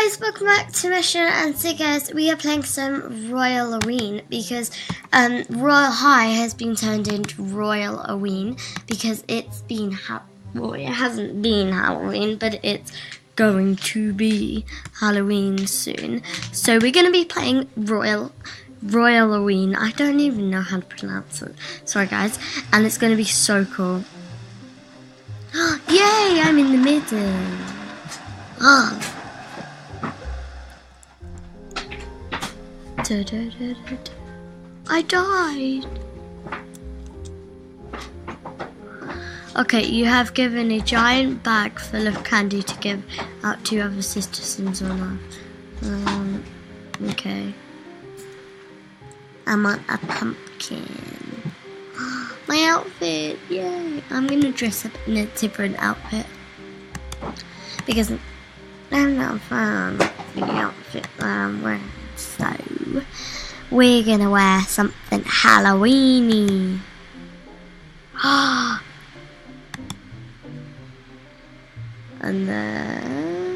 guys, welcome back to Mission, and so guys, we are playing some Royal Halloween because Royal High has been turned into Royal Halloween because it's been well, it hasn't been Halloween, but it's going to be Halloween soon. So we're gonna be playing Royal Halloween. I don't even know how to pronounce it. Sorry guys, and it's gonna be so cool. Yay! I'm in the middle. Oh. I died. Okay, you have given a giant bag full of candy to give out to other citizens or not. Okay. I'm on a pumpkin. My outfit, yay! I'm gonna dress up in a different outfit because I'm not fan of the outfit that I'm wearing. So we're gonna wear something Halloweeny. And then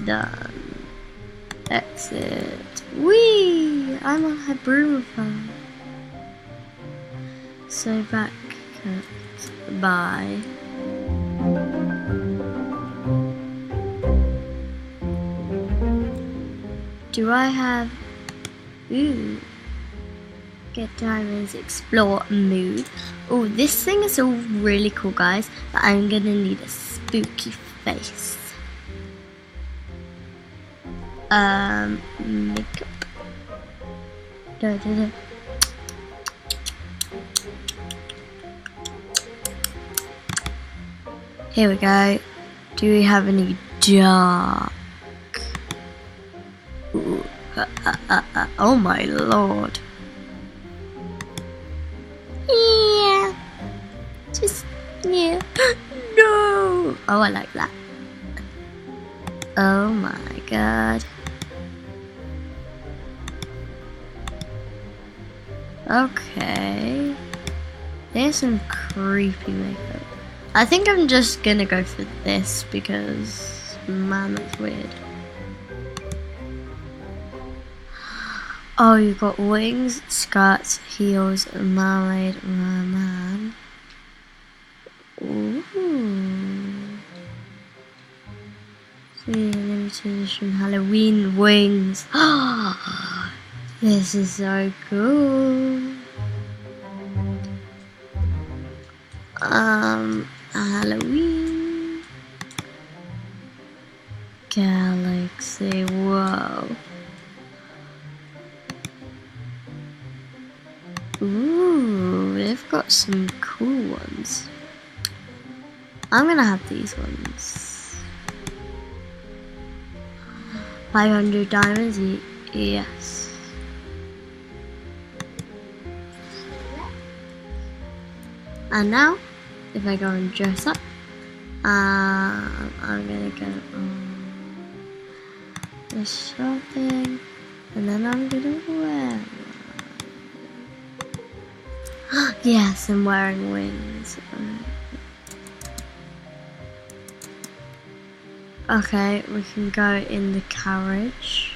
done. That's it. Whee! I'm on her broom farm. So back cut. Bye. Do I have get diamonds, explore mood. Oh, this thing is all really cool guys, but I'm gonna need a spooky face. Makeup. Here we go. Do we have any dark? Ooh, oh my lord. Yeah. Just, yeah. No. Oh, I like that. Oh my god. Okay. There's some creepy makeup. I think I'm just gonna go for this because, man, that's weird. Oh, you got wings, skirts, heels, marmalade, man. Ooh. See, limited edition Halloween wings. This is so cool. Halloween. Galaxy, whoa. Ooh, they've got some cool ones. I'm gonna have these ones. 500 diamonds, yes. And now, if I go and dress up, I'm gonna go on the shopping, and then I'm gonna wear. Yes, I'm wearing wings. Okay, we can go in the carriage.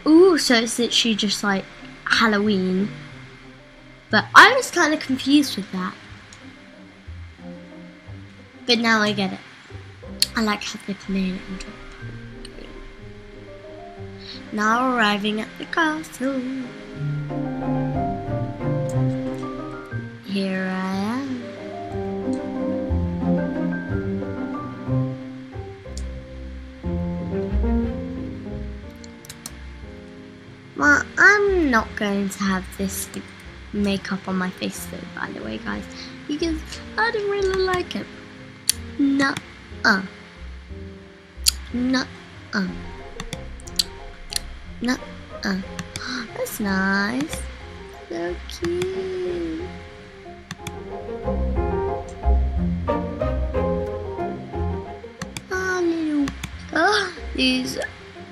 Ooh, so it's literally just like Halloween. But I was kind of confused with that. But now I get it. I like how they made it into a pumpkin. Now arriving at the castle. Here I am. Well, I'm not going to have this makeup on my face though, by the way guys, because I don't really like it. Nuh-uh. Nuh-uh. Nuh-uh. That's nice. So cute.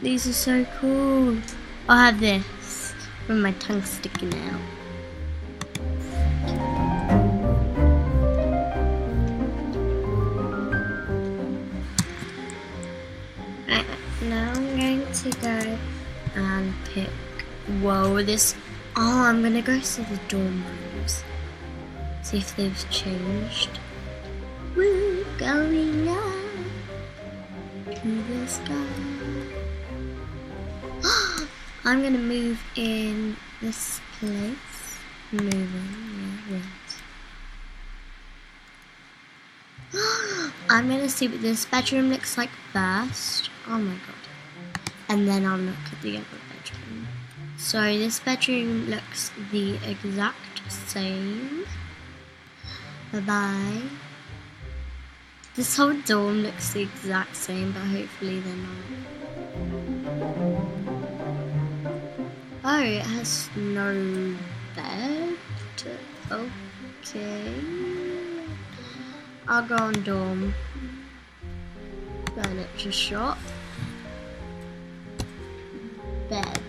These are so cool. I'll have this with my tongue sticking out. Whoa, this. Oh, I'm gonna go see the dorm rooms. See if they've changed. We're going up to the sky. I'm gonna move in this place. Moving, yeah, right. I'm gonna see what this bedroom looks like first. Oh my god. And then I'll look at the other bedroom. So this bedroom looks the exact same. Bye-bye. This whole dorm looks the exact same, but hopefully they're not. Oh, it has no bed. Okay. I'll go on dorm. Furniture shop. Beds.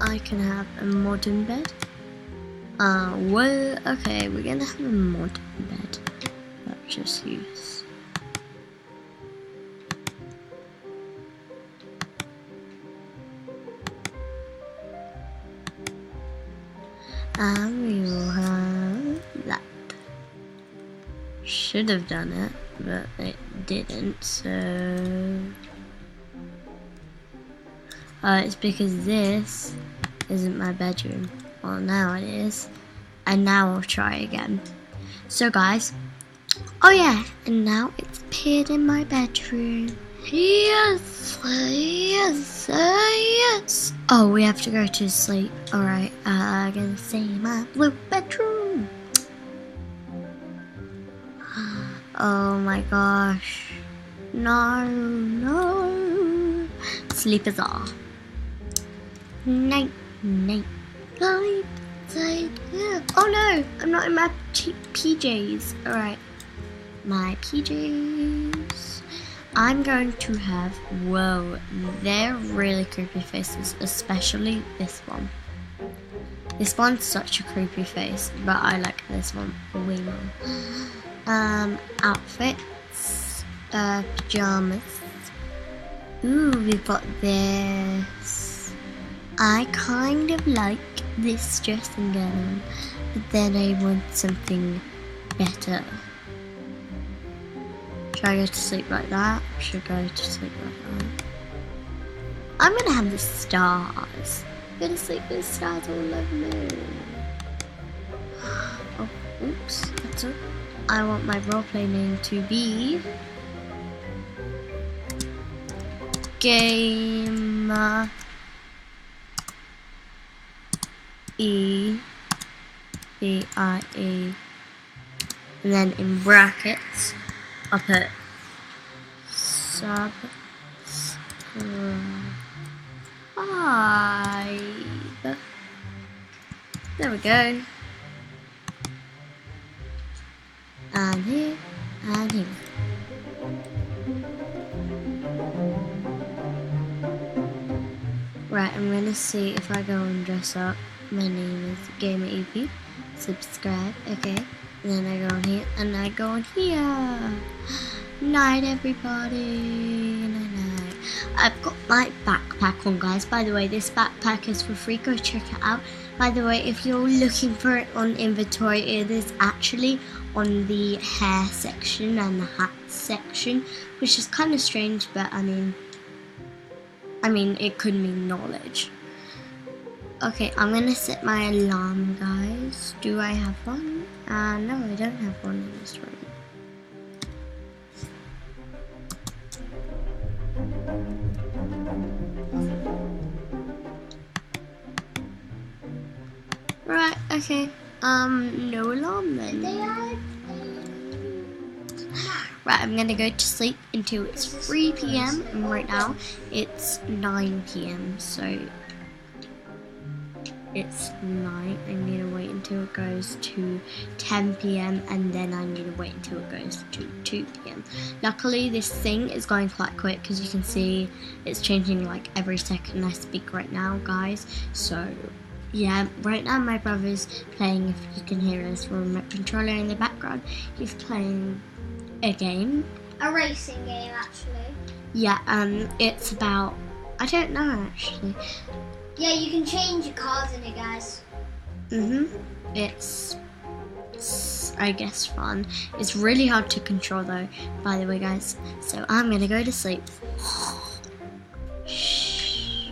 I can have a modern bed. Well, okay, we're gonna have a modern bed. Purchase use. And we will have that. Should have done it, but it didn't, so... it's because this isn't my bedroom. Well, now it is. And now I'll try again. So guys, oh yeah, and now it's appeared in my bedroom. Yes, yes, yes. Oh, we have to go to sleep. Alright, I'm gonna see my blue bedroom. Oh my gosh. No, no. Sleep is off. Night, night, night, night. Oh no, I'm not in my PJs. Alright, my PJs. I'm going to have, whoa, they're really creepy faces, especially this one. This one's such a creepy face, but I like this one way more. Outfits, pajamas. Ooh, we've got this. I kind of like this dressing gown, but then I want something better. Should I go to sleep like that? Or should I go to sleep like that? I'm gonna have the stars. I'm gonna sleep with stars all over me. Oh, oops, that's all. I want my roleplay name to be Game E-B-I-E, and then in brackets I'll put subscribe. There we go. And here, and here. Right, I'm gonna see if I go and dress up. My name is Gamer EP. Subscribe, okay. And then I go on here, and I go on here. Night, everybody. Night, night. I've got my backpack on, guys. By the way, this backpack is for free. Go check it out. By the way, if you're looking for it on inventory, it is actually on the hair section and the hat section, which is kind of strange, but I mean, it could mean knowledge. Okay, I'm gonna set my alarm, guys. Do I have one? No, I don't have one in this room. Right, okay. No alarm then. Right, I'm gonna go to sleep until it's 3 PM, and right now it's 9 PM, so it's night. I need to wait until it goes to 10 PM, and then I need to wait until it goes to 2 PM. Luckily, this thing is going quite quick, because you can see it's changing like every second I speak right now, guys. So yeah, right now my brother's playing, if you can hear his remote controller in the background. He's playing a game. A racing game, actually. Yeah, it's about, I don't know actually. Yeah, you can change your cars in it, guys. It's I guess fun. It's really hard to control though, by the way guys. So I'm gonna go to sleep. Shh.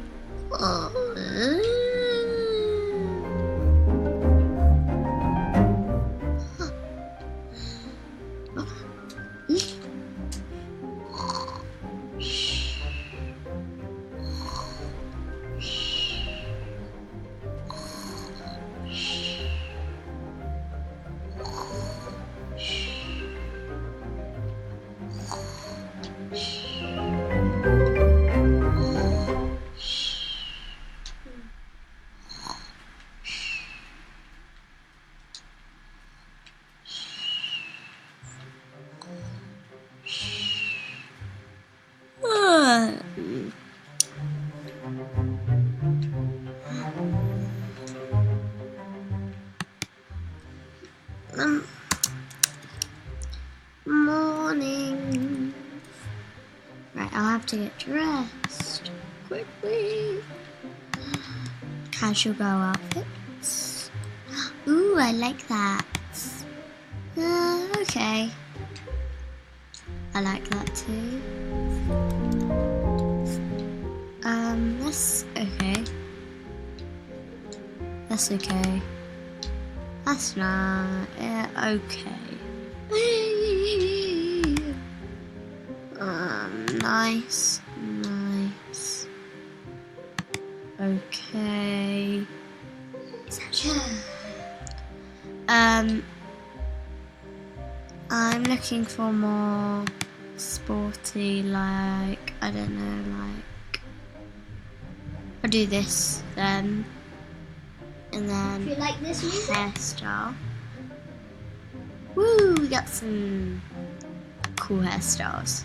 Morning. Right, I'll have to get dressed quickly. Casual girl outfits. Ooh, I like that. Okay. I like that too. That's okay. That's okay. That's not okay. Nice. Okay. I'm looking for more sporty, like, I don't know, like, I'll do this then, and then Do you like this music? hairstyle. Woo, we got some cool hairstyles.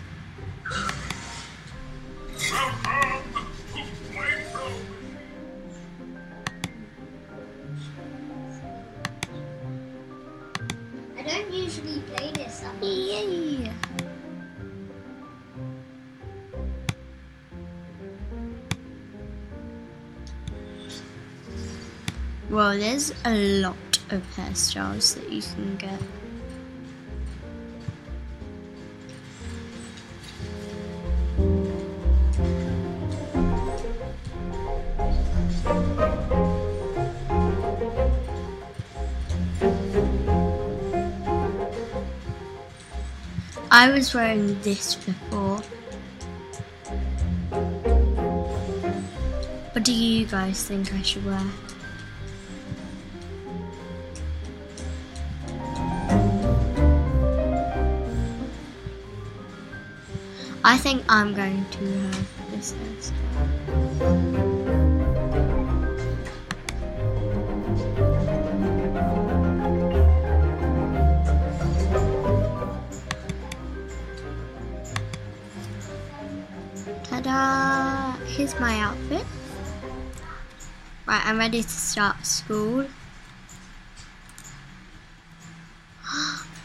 I don't usually play this song. Yay! Well, there's a lot of hairstyles that you can get. I was wearing this before. What do you guys think I should wear? I think I'm going to have this hairstyle. Ta-da! Here's my outfit. Right, I'm ready to start school.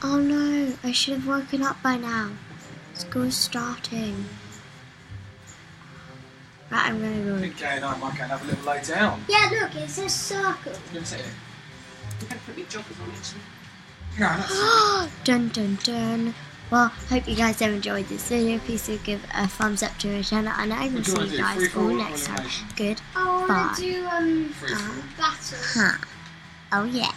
Oh no, I should have woken up by now. School's starting. Right, I'm gonna go. Okay, and I might go and have a little lay down. Yeah, look, it's a circle. You gonna sit here? You can put your joggers on actually. No, that's Dun dun dun. Well, hope you guys have enjoyed this video. Please do give a thumbs up to our channel, and I will see you guys all next time. Good. I Bye. want to do battle. Huh. Oh yeah.